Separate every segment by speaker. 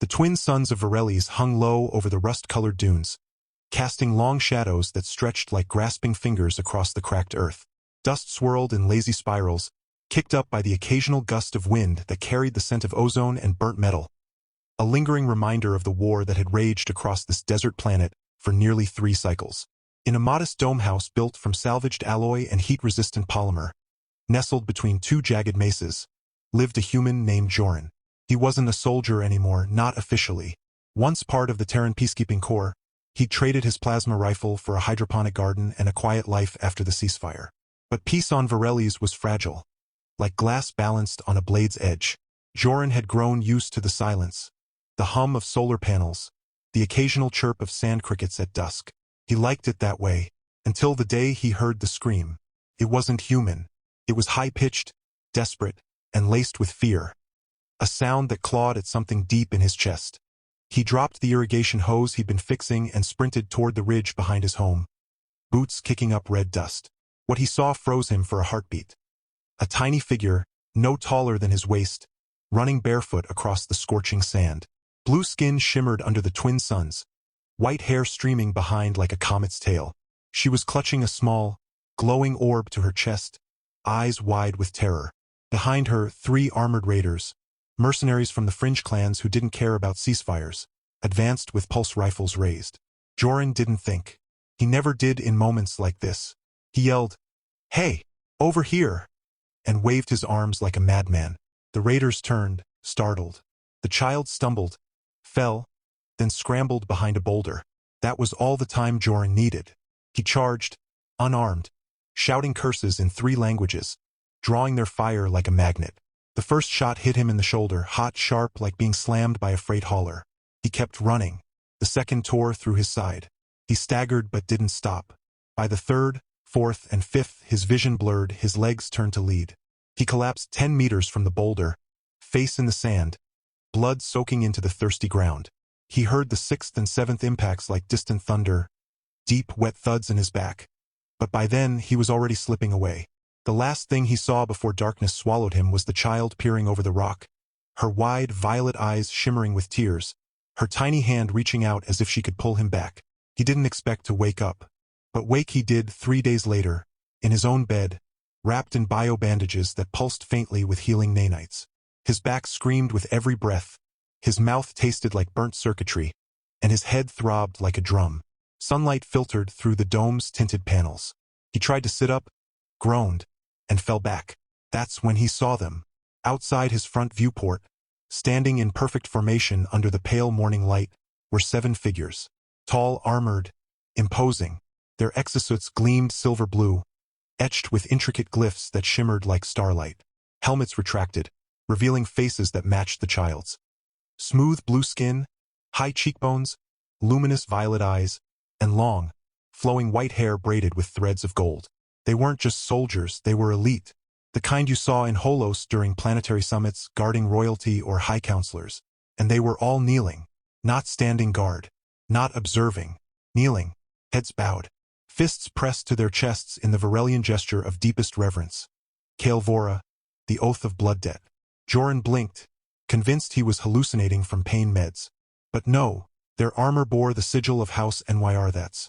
Speaker 1: The twin suns of Vorthol hung low over the rust-colored dunes, casting long shadows that stretched like grasping fingers across the cracked earth. Dust swirled in lazy spirals, kicked up by the occasional gust of wind that carried the scent of ozone and burnt metal, a lingering reminder of the war that had raged across this desert planet for nearly 3 cycles. In a modest dome house built from salvaged alloy and heat-resistant polymer, nestled between 2 jagged mesas, lived a human named Joran. He wasn't a soldier anymore, not officially. Once part of the Terran peacekeeping corps, he'd traded his plasma rifle for a hydroponic garden and a quiet life after the ceasefire. But peace on Vorthol was fragile, like glass balanced on a blade's edge. Joran had grown used to the silence, the hum of solar panels, the occasional chirp of sand crickets at dusk. He liked it that way, until the day he heard the scream. It wasn't human. It was high-pitched, desperate, and laced with fear. A sound that clawed at something deep in his chest. He dropped the irrigation hose he'd been fixing and sprinted toward the ridge behind his home, boots kicking up red dust. What he saw froze him for a heartbeat. A tiny figure, no taller than his waist, running barefoot across the scorching sand. Blue skin shimmered under the twin suns, white hair streaming behind like a comet's tail. She was clutching a small, glowing orb to her chest, eyes wide with terror. Behind her, 3 armored raiders, mercenaries from the fringe clans who didn't care about ceasefires, advanced with pulse rifles raised. Joran didn't think. He never did in moments like this. He yelled, "Hey, over here!" and waved his arms like a madman. The raiders turned, startled. The child stumbled, fell, then scrambled behind a boulder. That was all the time Joran needed. He charged, unarmed, shouting curses in 3 languages, drawing their fire like a magnet. The first shot hit him in the shoulder, hot, sharp, like being slammed by a freight hauler. He kept running. The second tore through his side. He staggered but didn't stop. By the 3rd, 4th, and 5th, his vision blurred, his legs turned to lead. He collapsed 10 meters from the boulder, face in the sand, blood soaking into the thirsty ground. He heard the 6th and 7th impacts like distant thunder, deep, wet thuds in his back. But by then, he was already slipping away. The last thing he saw before darkness swallowed him was the child peering over the rock, her wide, violet eyes shimmering with tears, her tiny hand reaching out as if she could pull him back. He didn't expect to wake up. But wake he did 3 days later, in his own bed, wrapped in bio-bandages that pulsed faintly with healing nanites. His back screamed with every breath, his mouth tasted like burnt circuitry, and his head throbbed like a drum. Sunlight filtered through the dome's tinted panels. He tried to sit up, groaned, and fell back. That's when he saw them. Outside his front viewport, standing in perfect formation under the pale morning light, were 7 figures. Tall, armored, imposing. Their exosuits gleamed silver blue, etched with intricate glyphs that shimmered like starlight. Helmets retracted, revealing faces that matched the child's. Smooth blue skin, high cheekbones, luminous violet eyes, and long, flowing white hair braided with threads of gold. They weren't just soldiers, they were elite. The kind you saw in Holos during planetary summits, guarding royalty or high counselors. And they were all kneeling, not standing guard, not observing, kneeling, heads bowed. Fists pressed to their chests in the Vortholian gesture of deepest reverence. Kael'Vora, the oath of blood debt. Joran blinked, convinced he was hallucinating from pain meds. But no, their armor bore the sigil of House NYR, that's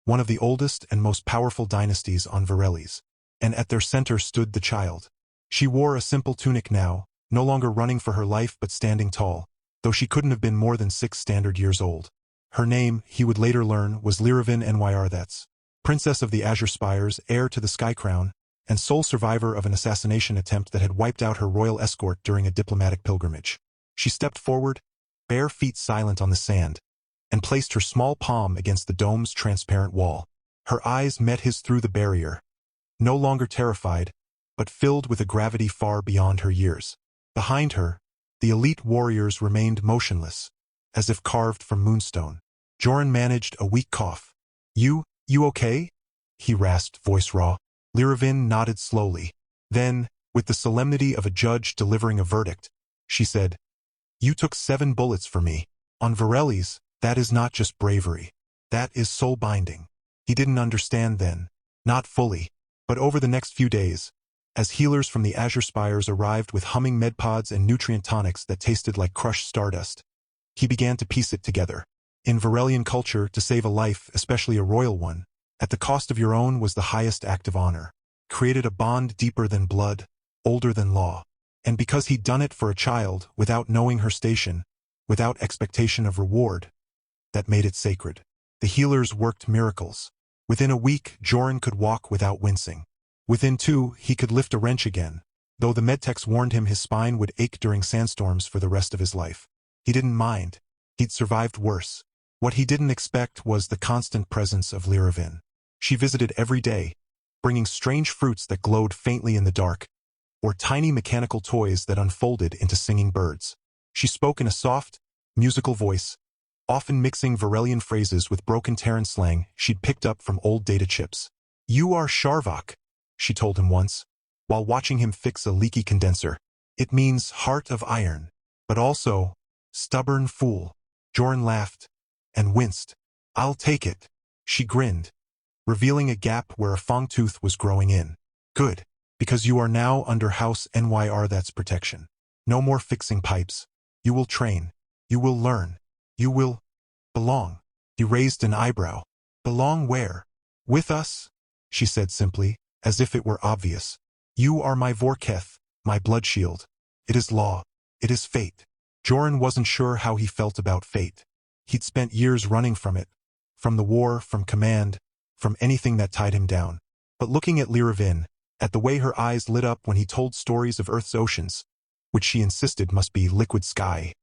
Speaker 1: one of the oldest and most powerful dynasties on Vorthol. And at their center stood the child. She wore a simple tunic now, no longer running for her life but standing tall, though she couldn't have been more than 6 standard years old. Her name, he would later learn, was Lirven NYR, that's Princess of the Azure Spires, heir to the Sky Crown, and sole survivor of an assassination attempt that had wiped out her royal escort during a diplomatic pilgrimage. She stepped forward, bare feet silent on the sand, and placed her small palm against the dome's transparent wall. Her eyes met his through the barrier, no longer terrified, but filled with a gravity far beyond her years. Behind her, the elite warriors remained motionless, as if carved from moonstone. Joran managed a weak cough. You okay?" he rasped, voice raw. Lirven nodded slowly. Then, with the solemnity of a judge delivering a verdict, she said, "You took 7 bullets for me. On Vorthol, that is not just bravery. That is soul-binding." He didn't understand then, not fully, but over the next few days, as healers from the Azure Spires arrived with humming medpods and nutrient tonics that tasted like crushed stardust, He began to piece it together. In Varelian culture, to save a life, especially a royal one, at the cost of your own was the highest act of honor. Created a bond deeper than blood, older than law. And because he'd done it for a child, without knowing her station, without expectation of reward, that made it sacred. The healers worked miracles. Within a week, Joran could walk without wincing. Within 2, he could lift a wrench again, though the medtechs warned him his spine would ache during sandstorms for the rest of his life. He didn't mind. He'd survived worse. What he didn't expect was the constant presence of Lirven. She visited every day, bringing strange fruits that glowed faintly in the dark, or tiny mechanical toys that unfolded into singing birds. She spoke in a soft, musical voice, often mixing Varelian phrases with broken Terran slang she'd picked up from old data chips. "You are Sharvak," she told him once, while watching him fix a leaky condenser. "It means heart of iron, but also stubborn fool." Joran laughed and winced. "I'll take it." She grinned, revealing a gap where a fang tooth was growing in. "Good, because you are now under House NYR. That's protection. No more fixing pipes. You will train. You will learn. You will belong." He raised an eyebrow. "Belong where?" "With us," she said simply, as if it were obvious. "You are my Vorketh, my blood shield. It is law. It is fate." Joran wasn't sure how he felt about fate. He'd spent years running from it, from the war, from command, from anything that tied him down. But looking at Lirven, at the way her eyes lit up when he told stories of Earth's oceans, which she insisted must be liquid sky,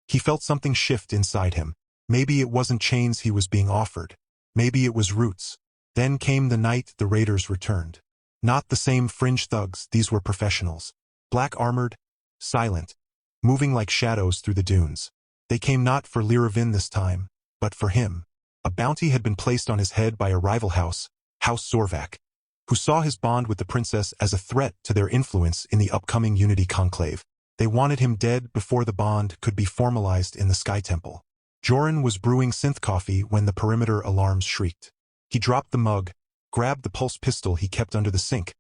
Speaker 1: he felt something shift inside him. Maybe it wasn't chains he was being offered. Maybe it was roots. Then came the night the raiders returned. Not the same fringe thugs, these were professionals. Black-armored, silent, moving like shadows through the dunes. They came not for Lirven this time, but for him. A bounty had been placed on his head by a rival house, House Zorvak, who saw his bond with the princess as a threat to their influence in the upcoming Unity Conclave. They wanted him dead before the bond could be formalized in the Sky Temple. Joran was brewing synth coffee when the perimeter alarms shrieked. He dropped the mug, grabbed the pulse pistol he kept under the sink,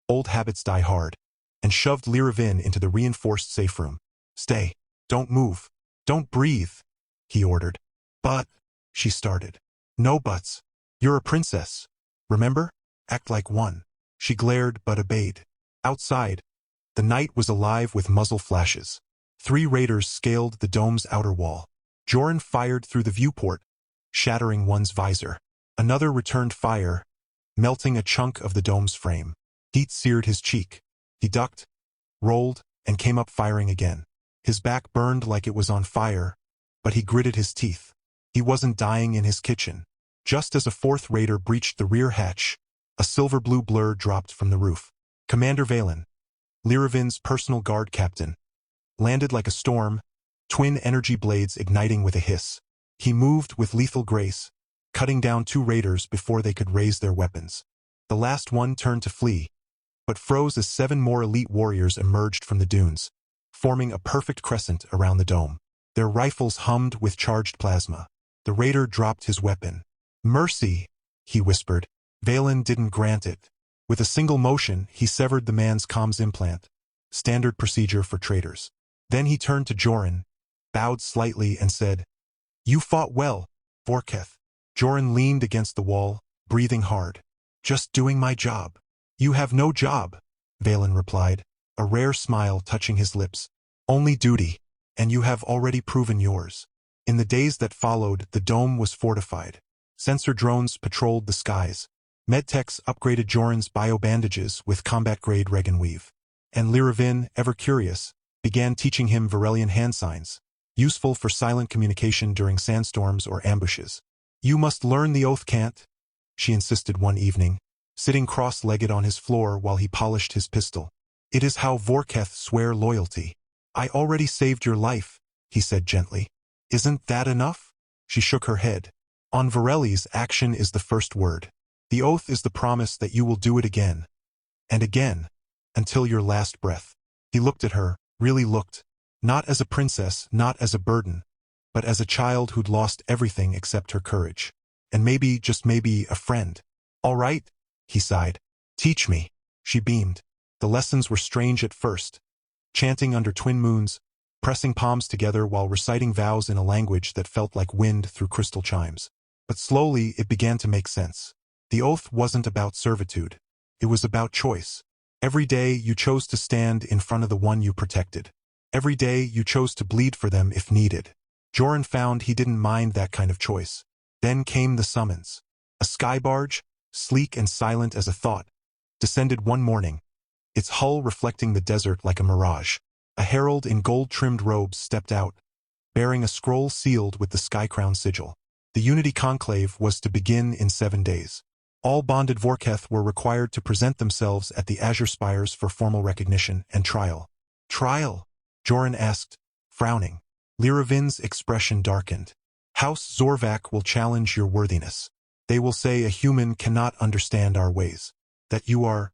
Speaker 1: old habits die hard, and shoved Lirven into the reinforced safe room. "Stay. Don't move. Don't breathe," he ordered. "But," she started. "No buts. You're a princess. Remember? Act like one." She glared but obeyed. Outside, the night was alive with muzzle flashes. 3 raiders scaled the dome's outer wall. Joran fired through the viewport, shattering one's visor. Another returned fire, melting a chunk of the dome's frame. Heat seared his cheek. He ducked, rolled, and came up firing again. His back burned like it was on fire, but he gritted his teeth. He wasn't dying in his kitchen. Just as a 4th raider breached the rear hatch, a silver-blue blur dropped from the roof. Commander Valen, Lirven's personal guard captain, landed like a storm, twin energy blades igniting with a hiss. He moved with lethal grace, cutting down 2 raiders before they could raise their weapons. The last one turned to flee, but froze as 7 more elite warriors emerged from the dunes, forming a perfect crescent around the dome. Their rifles hummed with charged plasma. The raider dropped his weapon. "Mercy," he whispered. Valen didn't grant it. With a single motion, he severed the man's comms implant, standard procedure for traitors. Then he turned to Joran, bowed slightly and said, "You fought well, Vorketh." Joran leaned against the wall, breathing hard. "Just doing my job." "You have no job," Valen replied, a rare smile touching his lips. "Only duty, and you have already proven yours." In the days that followed, the dome was fortified. Sensor drones patrolled the skies. Medtechs upgraded Joran's bio-bandages with combat-grade Regan weave. And Lirven, ever curious, began teaching him Varelian hand signs, useful for silent communication during sandstorms or ambushes. "You must learn the oath, can't?" she insisted one evening, sitting cross-legged on his floor while he polished his pistol. "It is how Vorketh swear loyalty." "I already saved your life," he said gently. "Isn't that enough?" She shook her head. "On Vareli's, action is the first word. The oath is the promise that you will do it again. And again. Until your last breath." He looked at her, really looked. Not as a princess, not as a burden, but as a child who'd lost everything except her courage. And maybe, just maybe, a friend. "All right," he sighed. "Teach me." She beamed. The lessons were strange at first. Chanting under twin moons, pressing palms together while reciting vows in a language that felt like wind through crystal chimes. But slowly it began to make sense. The oath wasn't about servitude. It was about choice. Every day you chose to stand in front of the one you protected. Every day you chose to bleed for them if needed. Joran found he didn't mind that kind of choice. Then came the summons. A sky barge, sleek and silent as a thought, descended one morning, its hull reflecting the desert like a mirage. A herald in gold-trimmed robes stepped out, bearing a scroll sealed with the sky-crown sigil. The Unity Conclave was to begin in 7 days. All bonded Vorketh were required to present themselves at the Azure Spires for formal recognition and trial. Trial? Joran asked, frowning. Lirven's expression darkened. House Zorvak will challenge your worthiness. They will say a human cannot understand our ways, that you are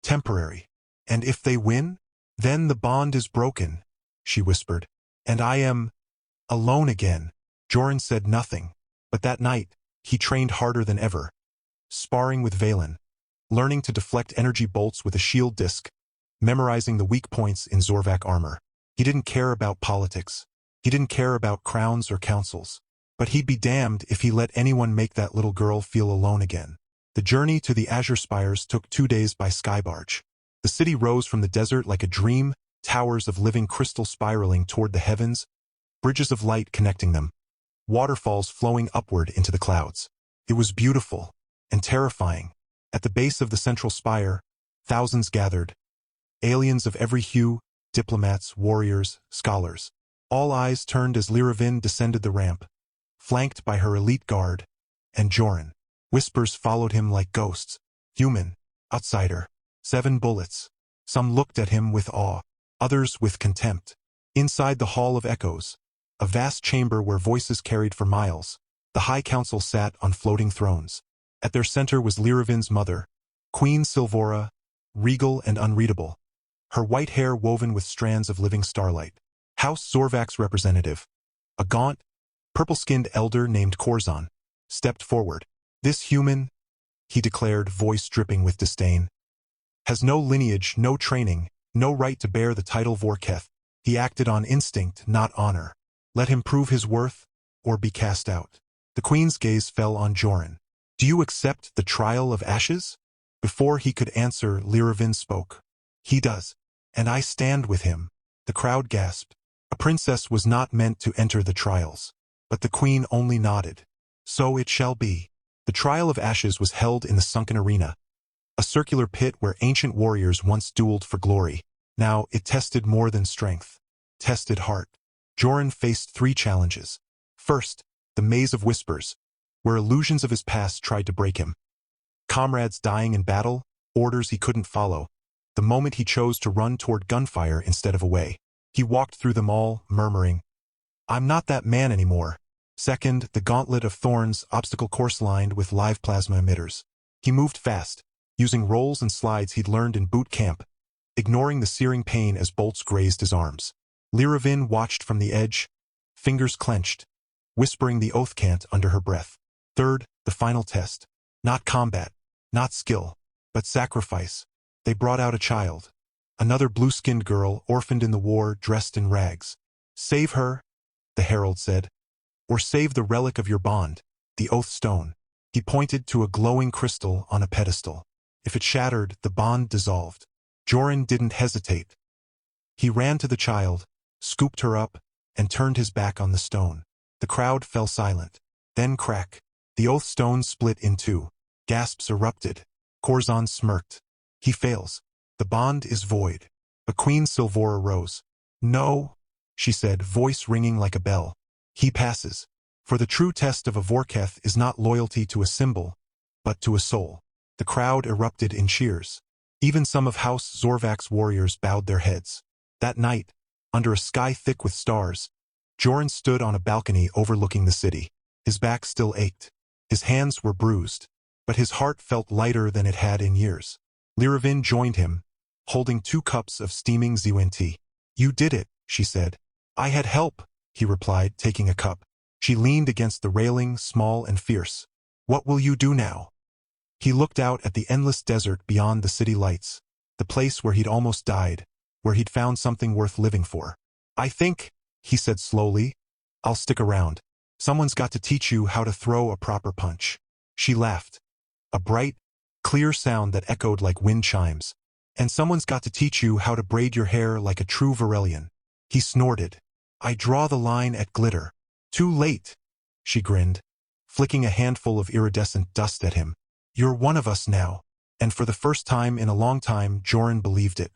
Speaker 1: temporary. And if they win, then the bond is broken, she whispered. And I am alone again. Joran said nothing, but that night, he trained harder than ever, sparring with Valen, learning to deflect energy bolts with a shield disc, memorizing the weak points in Zorvak armor. He didn't care about politics. He didn't care about crowns or councils. But he'd be damned if he let anyone make that little girl feel alone again. The journey to the Azure Spires took 2 days by skybarge. The city rose from the desert like a dream, towers of living crystal spiraling toward the heavens, bridges of light connecting them, waterfalls flowing upward into the clouds. It was beautiful and terrifying. At the base of the central spire, thousands gathered, aliens of every hue, diplomats, warriors, scholars. All eyes turned as Lirven descended the ramp, flanked by her elite guard, and Joran. Whispers followed him like ghosts. Human, outsider, 7 bullets. Some looked at him with awe, others with contempt. Inside the Hall of Echoes, a vast chamber where voices carried for miles, the High Council sat on floating thrones. At their center was Lirven's mother, Queen Silvora, regal and unreadable, her white hair woven with strands of living starlight. House Zorvak's representative, a gaunt, purple-skinned elder named Korzan, stepped forward. This human, he declared, voice dripping with disdain, has no lineage, no training, no right to bear the title Vorketh. He acted on instinct, not honor. Let him prove his worth, or be cast out. The queen's gaze fell on Joran. Do you accept the trial of ashes? Before he could answer, Lirven spoke. He does, and I stand with him. The crowd gasped. A princess was not meant to enter the trials. But the queen only nodded. So it shall be. The trial of ashes was held in the sunken arena, a circular pit where ancient warriors once dueled for glory. Now it tested more than strength. Tested heart. Joran faced 3 challenges. First, the maze of whispers, where illusions of his past tried to break him. Comrades dying in battle, orders he couldn't follow. The moment he chose to run toward gunfire instead of away. He walked through them all, murmuring, I'm not that man anymore. Second, the gauntlet of thorns, obstacle course lined with live plasma emitters. He moved fast, using rolls and slides he'd learned in boot camp, ignoring the searing pain as bolts grazed his arms. Lirven watched from the edge, fingers clenched, whispering the oath chant under her breath. Third, the final test. Not combat, not skill, but sacrifice. They brought out a child. Another blue-skinned girl, orphaned in the war, dressed in rags. Save her, the herald said, or save the relic of your bond, the oath stone. He pointed to a glowing crystal on a pedestal. If it shattered, the bond dissolved. Joran didn't hesitate. He ran to the child, scooped her up, and turned his back on the stone. The crowd fell silent. Then crack. The oath stone split in 2. Gasps erupted. Korzan smirked. He fails. The bond is void. But Queen Silvora rose. No, she said, voice ringing like a bell. He passes. For the true test of a Vorketh is not loyalty to a symbol, but to a soul. The crowd erupted in cheers. Even some of House Zorvak's warriors bowed their heads. That night, under a sky thick with stars, Joran stood on a balcony overlooking the city. His back still ached. His hands were bruised, but his heart felt lighter than it had in years. Lirven joined him, holding 2 cups of steaming Ziwen tea. You did it, she said. I had help, he replied, taking a cup. She leaned against the railing, small and fierce. What will you do now? He looked out at the endless desert beyond the city lights, the place where he'd almost died, where he'd found something worth living for. "I think," he said slowly, "I'll stick around. Someone's got to teach you how to throw a proper punch." She laughed. A bright, clear sound that echoed like wind chimes. "And someone's got to teach you how to braid your hair like a true Varelian." He snorted. "I draw the line at glitter." "Too late," she grinned, flicking a handful of iridescent dust at him. "You're one of us now." And for the first time in a long time, Joran believed it.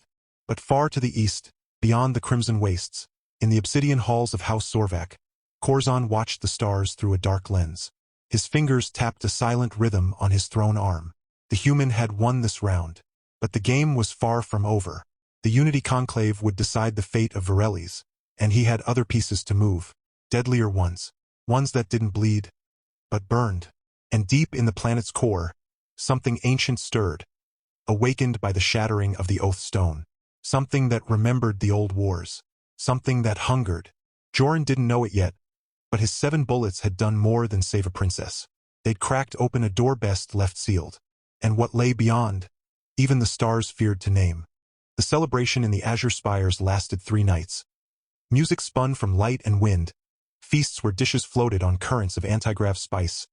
Speaker 1: But far to the east, beyond the crimson wastes, in the obsidian halls of House Zorvak, Corzon watched the stars through a dark lens. His fingers tapped a silent rhythm on his thrown arm. The human had won this round. But the game was far from over. The Unity Conclave would decide the fate of Varelis, and he had other pieces to move. Deadlier ones. Ones that didn't bleed, but burned. And deep in the planet's core, something ancient stirred, awakened by the shattering of the Oath Stone. Something that remembered the old wars. Something that hungered. Joran didn't know it yet, but his 7 bullets had done more than save a princess. They'd cracked open a door best left sealed. And what lay beyond, even the stars feared to name. The celebration in the azure spires lasted 3 nights. Music spun from light and wind, feasts where dishes floated on currents of antigrav spice,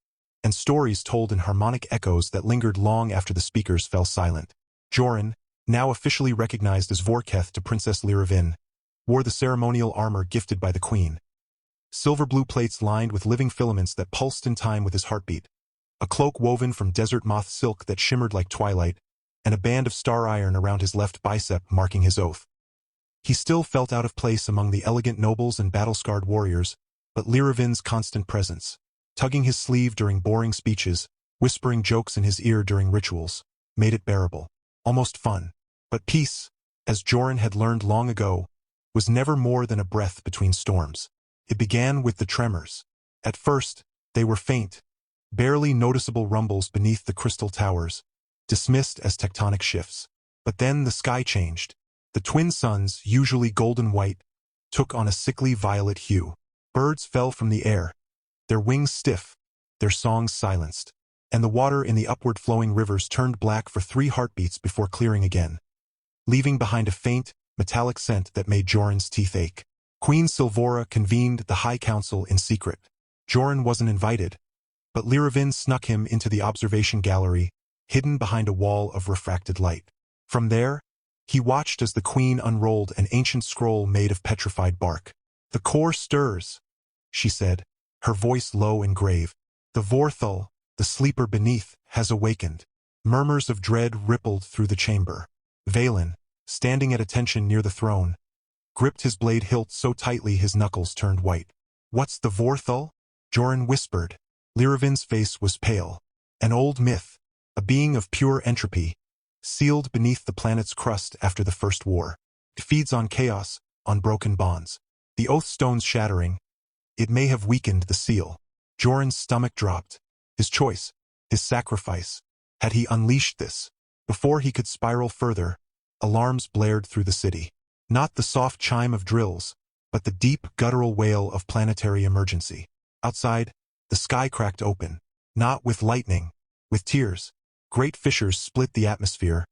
Speaker 1: and stories told in harmonic echoes that lingered long after the speakers fell silent. Joran, now officially recognized as Vorketh to Princess Lirven, wore the ceremonial armor gifted by the queen. Silver blue plates lined with living filaments that pulsed in time with his heartbeat, a cloak woven from desert moth silk that shimmered like twilight, and a band of star iron around his left bicep marking his oath. He still felt out of place among the elegant nobles and battle-scarred warriors, but Lirven's constant presence, tugging his sleeve during boring speeches, whispering jokes in his ear during rituals, made it bearable, almost fun. But peace, as Joran had learned long ago, was never more than a breath between storms. It began with the tremors. At first, they were faint, barely noticeable rumbles beneath the crystal towers, dismissed as tectonic shifts. But then the sky changed. The twin suns, usually golden white, took on a sickly violet hue. Birds fell from the air, their wings stiff, their songs silenced, and the water in the upward-flowing rivers turned black for 3 heartbeats before clearing again, leaving behind a faint, metallic scent that made Joran's teeth ache. Queen Silvora convened the High Council in secret. Joran wasn't invited, but Lirven snuck him into the observation gallery, hidden behind a wall of refracted light. From there, he watched as the queen unrolled an ancient scroll made of petrified bark. "The core stirs," she said, her voice low and grave. "The Vorthol, the sleeper beneath, has awakened." Murmurs of dread rippled through the chamber. Valen, standing at attention near the throne, gripped his blade hilt so tightly his knuckles turned white. "What's the Vorthol?" Joran whispered. Lirven's face was pale. "An old myth, a being of pure entropy, sealed beneath the planet's crust after the First War. It feeds on chaos, on broken bonds. The Oath Stone's shattering, it may have weakened the seal." Joran's stomach dropped. His choice, his sacrifice. Had he unleashed this? Before he could spiral further, alarms blared through the city. Not the soft chime of drills, but the deep, guttural wail of planetary emergency. Outside, the sky cracked open. Not with lightning, with tears. Great fissures split the atmosphere,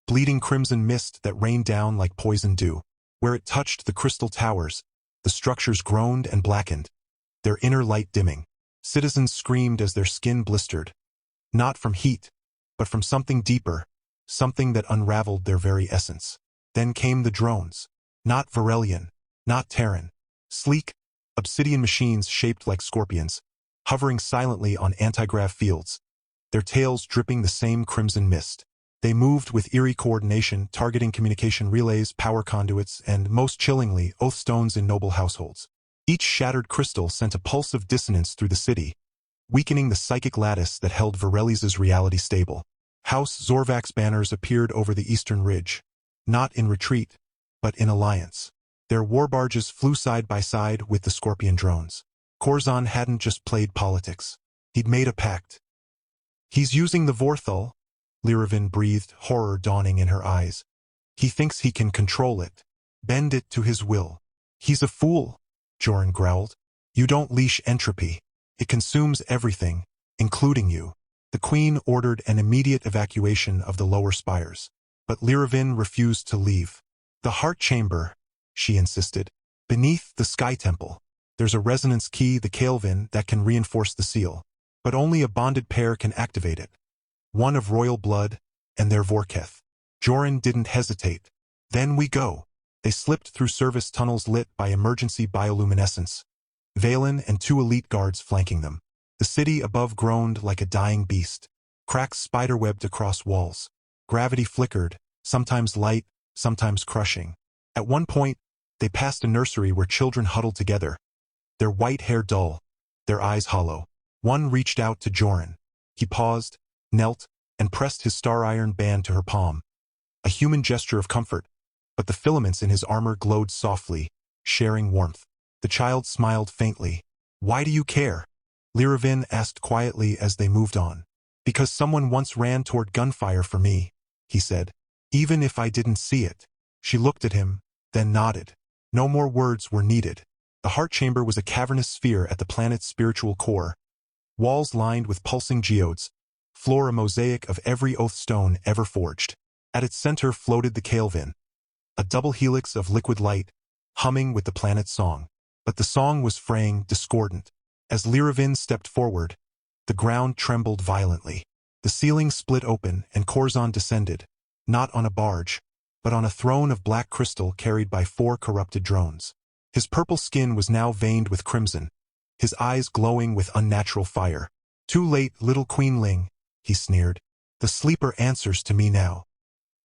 Speaker 1: bleeding crimson mist that rained down like poison dew. Where it touched the crystal towers, the structures groaned and blackened, their inner light dimming. Citizens screamed as their skin blistered. Not from heat, but from something deeper, something that unraveled their very essence. Then came the drones. Not Varelian, not Terran. Sleek, obsidian machines shaped like scorpions, hovering silently on antigrav fields, their tails dripping the same crimson mist. They moved with eerie coordination, targeting communication relays, power conduits, and, most chillingly, oath stones in noble households. Each shattered crystal sent a pulse of dissonance through the city, weakening the psychic lattice that held Varelis' reality stable. House Zorvak's banners appeared over the eastern ridge, not in retreat, but in alliance. Their war barges flew side by side with the Scorpion drones. Corzon hadn't just played politics. He'd made a pact. "He's using the Vorthol," Lirven breathed, horror dawning in her eyes. "He thinks he can control it, bend it to his will." "He's a fool," Joran growled. "You don't leash entropy. It consumes everything, including you." The queen ordered an immediate evacuation of the lower spires, but Lirven refused to leave. "The heart chamber," she insisted, Beneath the Sky Temple, there's a resonance key, the Lirven, that can reinforce the seal. But only a bonded pair can activate it. One of royal blood, and their Vorketh. Joran didn't hesitate. Then we go. They slipped through service tunnels lit by emergency bioluminescence. Valen and 2 elite guards flanking them. The city above groaned like a dying beast. Cracks spiderwebbed across walls. Gravity flickered, sometimes light, sometimes crushing. At one point, they passed a nursery where children huddled together, their white hair dull, their eyes hollow. One reached out to Joran. He paused, knelt, and pressed his star-iron band to her palm. A human gesture of comfort, but the filaments in his armor glowed softly, sharing warmth. The child smiled faintly. "Why do you care?" Lirven asked quietly as they moved on. "Because someone once ran toward gunfire for me," he said. "Even if I didn't see it." She looked at him, then nodded. No more words were needed. The heart chamber was a cavernous sphere at the planet's spiritual core. Walls lined with pulsing geodes, floor a mosaic of every oath stone ever forged. At its center floated the Lirven, a double helix of liquid light, humming with the planet's song. But the song was fraying, discordant. As Lirven stepped forward, the ground trembled violently. The ceiling split open and Corzon descended, not on a barge, but on a throne of black crystal carried by 4 corrupted drones. His purple skin was now veined with crimson, his eyes glowing with unnatural fire. "Too late, little Queen Ling," he sneered. "The sleeper answers to me now."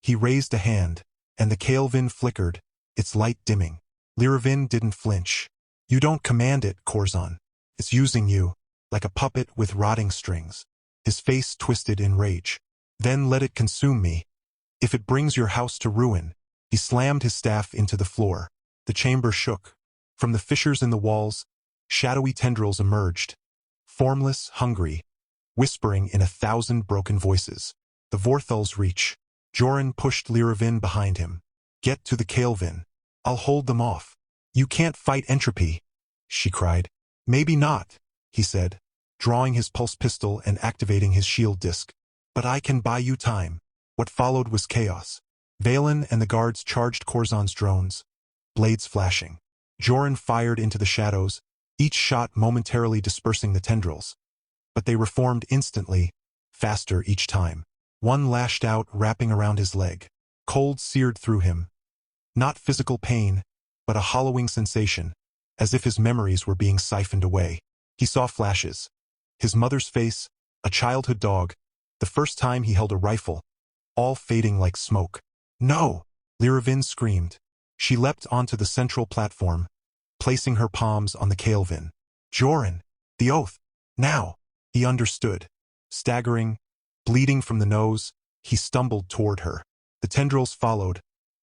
Speaker 1: He raised a hand, and the Lirven flickered, its light dimming. Lirven didn't flinch. "You don't command it, Corzon. It's using you, like a puppet with rotting strings." His face twisted in rage. "Then let it consume me. If it brings your house to ruin." He slammed his staff into the floor. The chamber shook. From the fissures in the walls, shadowy tendrils emerged, formless, hungry, whispering in 1,000 broken voices. The Vorthol's reach. Joran pushed Lirven behind him. "Get to the Lirven. I'll hold them off." "You can't fight entropy," she cried. "Maybe not," he said, drawing his pulse pistol and activating his shield disc. "But I can buy you time." What followed was chaos. Valen and the guards charged Corzon's drones, blades flashing. Joran fired into the shadows, each shot momentarily dispersing the tendrils. But they reformed instantly, faster each time. One lashed out, wrapping around his leg. Cold seared through him. Not physical pain, but a hollowing sensation, as if his memories were being siphoned away. He saw flashes. His mother's face, a childhood dog, the first time he held a rifle, all fading like smoke. "No!" Lirven screamed. She leapt onto the central platform, placing her palms on the Lirven. "Joran! The oath! Now!" He understood. Staggering, bleeding from the nose, he stumbled toward her. The tendrils followed,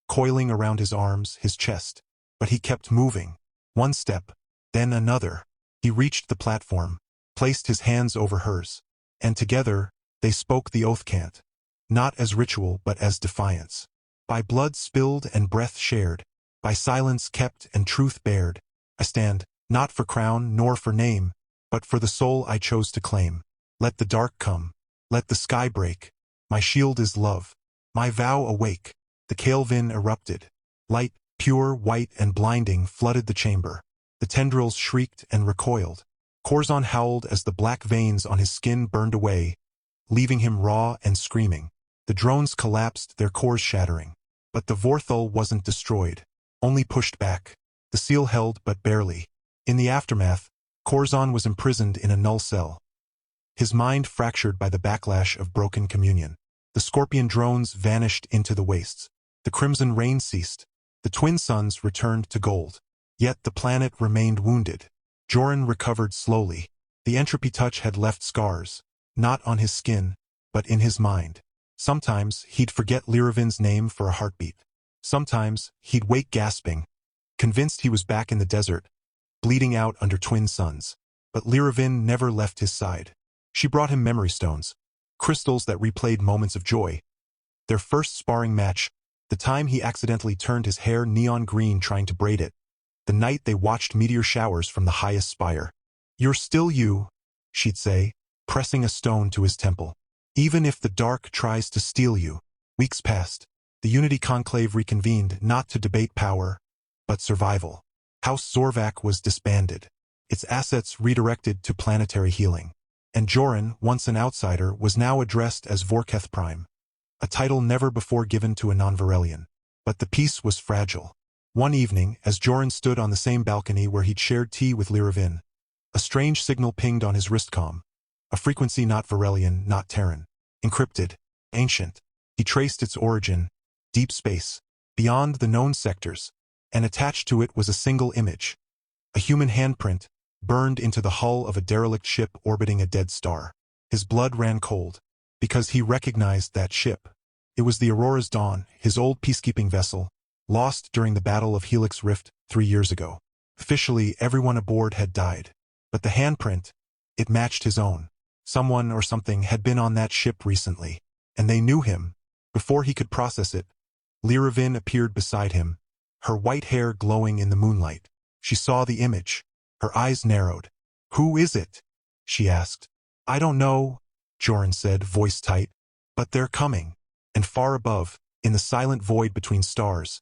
Speaker 1: coiling around his arms, his chest. But he kept moving. One step, then another. He reached the platform, placed his hands over hers, and together, they spoke the oath chant. Not as ritual, but as defiance. "By blood spilled and breath shared, by silence kept and truth bared, I stand, not for crown nor for name, but for the soul I chose to claim. Let the dark come, let the sky break, my shield is love, my vow awake." The Lirven erupted. Light, pure, white, and blinding, flooded the chamber. The tendrils shrieked and recoiled. Corzon howled as the black veins on his skin burned away, leaving him raw and screaming. The drones collapsed, their cores shattering. But the Vorthol wasn't destroyed, only pushed back. The seal held, but barely. In the aftermath, Corzon was imprisoned in a null cell, his mind fractured by the backlash of broken communion. The scorpion drones vanished into the wastes. The crimson rain ceased. The twin suns returned to gold. Yet the planet remained wounded. Joran recovered slowly. The entropy touch had left scars, not on his skin, but in his mind. Sometimes he'd forget Lirven's name for a heartbeat. Sometimes he'd wake gasping, convinced he was back in the desert, bleeding out under twin suns. But Lirven never left his side. She brought him memory stones, crystals that replayed moments of joy. Their first sparring match, the time he accidentally turned his hair neon green trying to braid it. The night they watched meteor showers from the highest spire. "You're still you," she'd say, pressing a stone to his temple. "Even if the dark tries to steal you." Weeks passed. The Unity Conclave reconvened, not to debate power, but survival. House Zorvac was disbanded, its assets redirected to planetary healing. And Joran, once an outsider, was now addressed as Vorketh Prime, a title never before given to a non-Varelian. But the peace was fragile. One evening, as Joran stood on the same balcony where he'd shared tea with Lirven, a strange signal pinged on his wristcom, a frequency not Varelian, not Terran, encrypted, ancient. He traced its origin, deep space, beyond the known sectors, and attached to it was a single image, a human handprint, burned into the hull of a derelict ship orbiting a dead star. His blood ran cold, because he recognized that ship. It was the Aurora's Dawn, his old peacekeeping vessel, lost during the Battle of Helix Rift 3 years ago. Officially, everyone aboard had died, but the handprint, it matched his own. Someone or something had been on that ship recently, and they knew him. Before he could process it, Lirven appeared beside him, her white hair glowing in the moonlight. She saw the image. Her eyes narrowed. "Who is it?" she asked. "I don't know," Joran said, voice tight. "But they're coming." And far above, in the silent void between stars,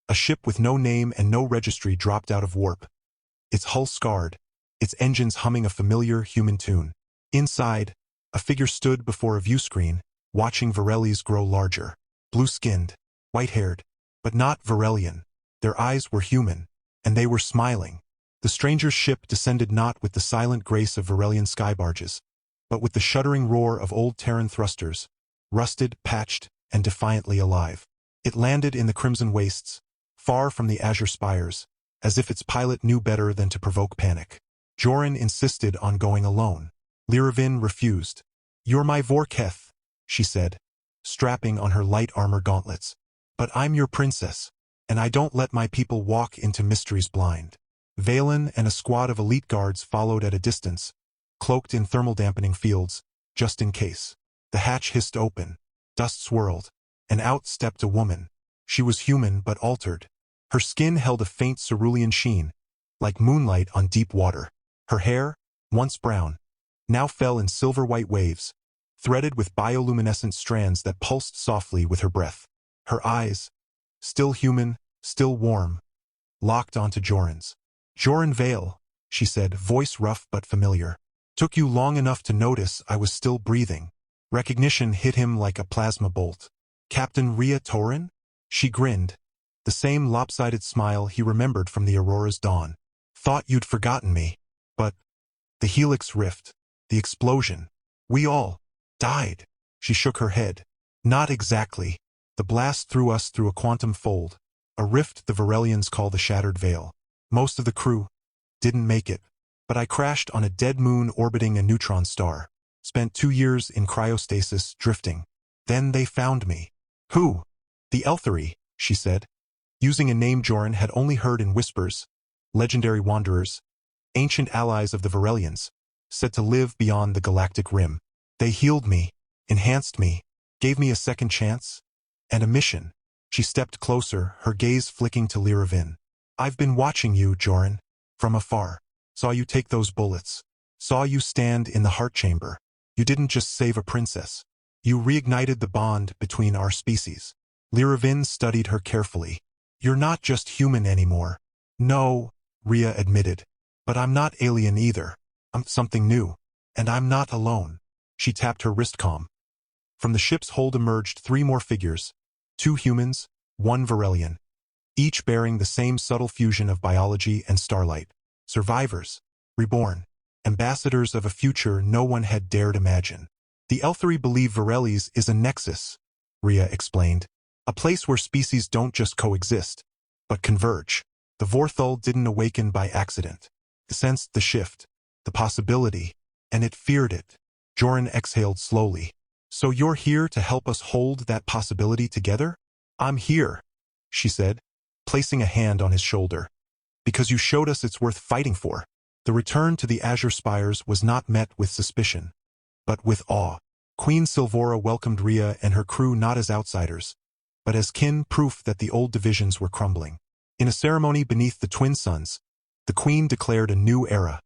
Speaker 1: a ship with no name and no registry dropped out of warp, its hull scarred, its engines humming a familiar human tune. Inside, a figure stood before a viewscreen, watching Vareli's grow larger. Blue-skinned, white-haired, but not Varelian. Their eyes were human, and they were smiling. The stranger's ship descended not with the silent grace of Varelian sky barges, but with the shuddering roar of old Terran thrusters, rusted, patched, and defiantly alive. It landed in the crimson wastes, far from the azure spires, as if its pilot knew better than to provoke panic. Joran insisted on going alone. Lirven refused. "You're my Vorketh," she said, strapping on her light armor gauntlets. "But I'm your princess, and I don't let my people walk into mysteries blind." Valen and a squad of elite guards followed at a distance, cloaked in thermal-dampening fields, just in case. The hatch hissed open, dust swirled, and out stepped a woman. She was human but altered. Her skin held a faint cerulean sheen, like moonlight on deep water. Her hair, once brown, now fell in silver-white waves, threaded with bioluminescent strands that pulsed softly with her breath. Her eyes, still human, still warm, locked onto Joran's. "Joran Vale," she said, voice rough but familiar. "Took you long enough to notice I was still breathing." Recognition hit him like a plasma bolt. "Captain Rhea Torin?" She grinned, the same lopsided smile he remembered from the Aurora's dawn. "Thought you'd forgotten me. But the Helix Rift, the explosion, we all died." She shook her head. "Not exactly. The blast threw us through a quantum fold, a rift the Varelians call the Shattered Veil. Most of the crew didn't make it, but I crashed on a dead moon orbiting a neutron star. Spent 2 years in cryostasis, drifting. Then they found me." "Who?" "The Elthari," she said, using a name Joran had only heard in whispers. "Legendary wanderers, ancient allies of the Varelians, said to live beyond the galactic rim. They healed me, enhanced me, gave me a second chance, and a mission." She stepped closer, her gaze flicking to Lirven. "I've been watching you, Joran, from afar. Saw you take those bullets. Saw you stand in the heart chamber. You didn't just save a princess. You reignited the bond between our species." Lirven studied her carefully. "You're not just human anymore." "No," Rhea admitted. "But I'm not alien either. I'm something new. And I'm not alone." She tapped her wristcom. From the ship's hold emerged 3 more figures, 2 humans, 1 Varelian, each bearing the same subtle fusion of biology and starlight. Survivors, reborn, ambassadors of a future no one had dared imagine. "The Elthari believe Vareli's is a nexus," Rhea explained. "A place where species don't just coexist, but converge." The Vorthol didn't awaken by accident. It sensed the shift, the possibility, and it feared it. Joran exhaled slowly. "So you're here to help us hold that possibility together?" "I'm here," she said, placing a hand on his shoulder. "Because you showed us it's worth fighting for." The return to the azure spires was not met with suspicion, but with awe. Queen Silvora welcomed Rhea and her crew not as outsiders, but as kin, proof that the old divisions were crumbling. In a ceremony beneath the twin suns, the Queen declared a new era,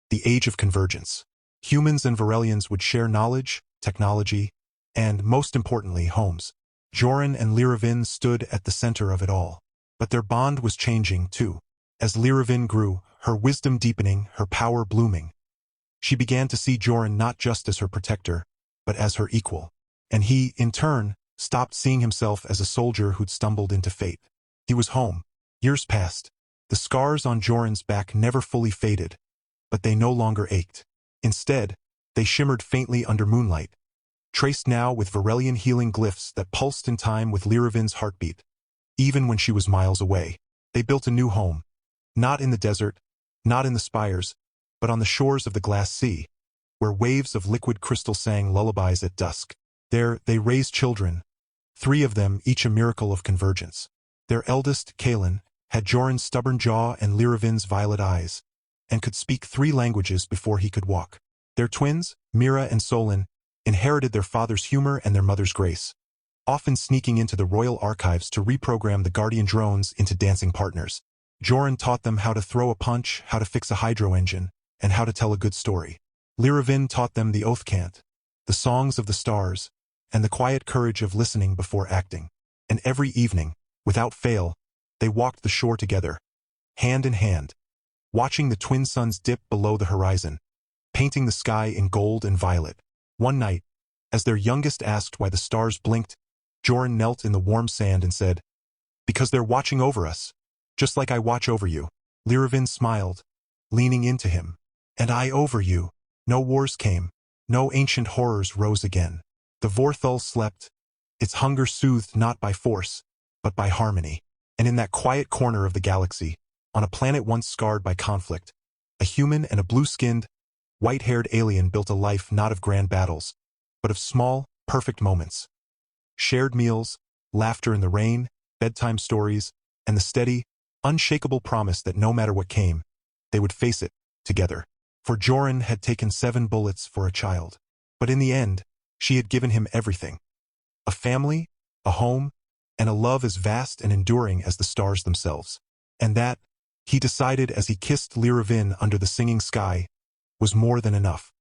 Speaker 1: the Age of Convergence. Humans and Varelians would share knowledge, technology, and, most importantly, homes. Joran and Lirven stood at the center of it all. But their bond was changing, too. As Lirven grew, her wisdom deepening, her power blooming, she began to see Joran not just as her protector, but as her equal. And he, in turn, stopped seeing himself as a soldier who'd stumbled into fate. He was home. Years passed. The scars on Joran's back never fully faded, but they no longer ached. Instead, they shimmered faintly under moonlight, traced now with Varelian healing glyphs that pulsed in time with Lirven's heartbeat. Even when she was miles away, they built a new home. Not in the desert, not in the spires, but on the shores of the glass sea, where waves of liquid crystal sang lullabies at dusk. There, they raised children, 3 of them, each a miracle of convergence. Their eldest, Kaelin, had Joran's stubborn jaw and Lirven's violet eyes, and could speak 3 languages before he could walk. Their twins, Mira and Solin, inherited their father's humor and their mother's grace, often sneaking into the royal archives to reprogram the guardian drones into dancing partners. Joran taught them how to throw a punch, how to fix a hydro engine, and how to tell a good story. Lirven taught them the oath chant, the songs of the stars, and the quiet courage of listening before acting. And every evening, without fail, they walked the shore together, hand in hand, watching the twin suns dip below the horizon, painting the sky in gold and violet. One night, as their youngest asked why the stars blinked, Joran knelt in the warm sand and said, "Because they're watching over us, just like I watch over you." Lirven smiled, leaning into him. "And I over you." No wars came. No ancient horrors rose again. The Vorthol slept, its hunger soothed not by force, but by harmony. And in that quiet corner of the galaxy, on a planet once scarred by conflict, a human and a blue-skinned, white-haired alien built a life not of grand battles, but of small, perfect moments. Shared meals, laughter in the rain, bedtime stories, and the steady, unshakable promise that no matter what came, they would face it, together. For Joran had taken 7 bullets for a child. But in the end, she had given him everything. A family, a home, and a love as vast and enduring as the stars themselves. And that, he decided as he kissed Lirven under the singing sky, was more than enough.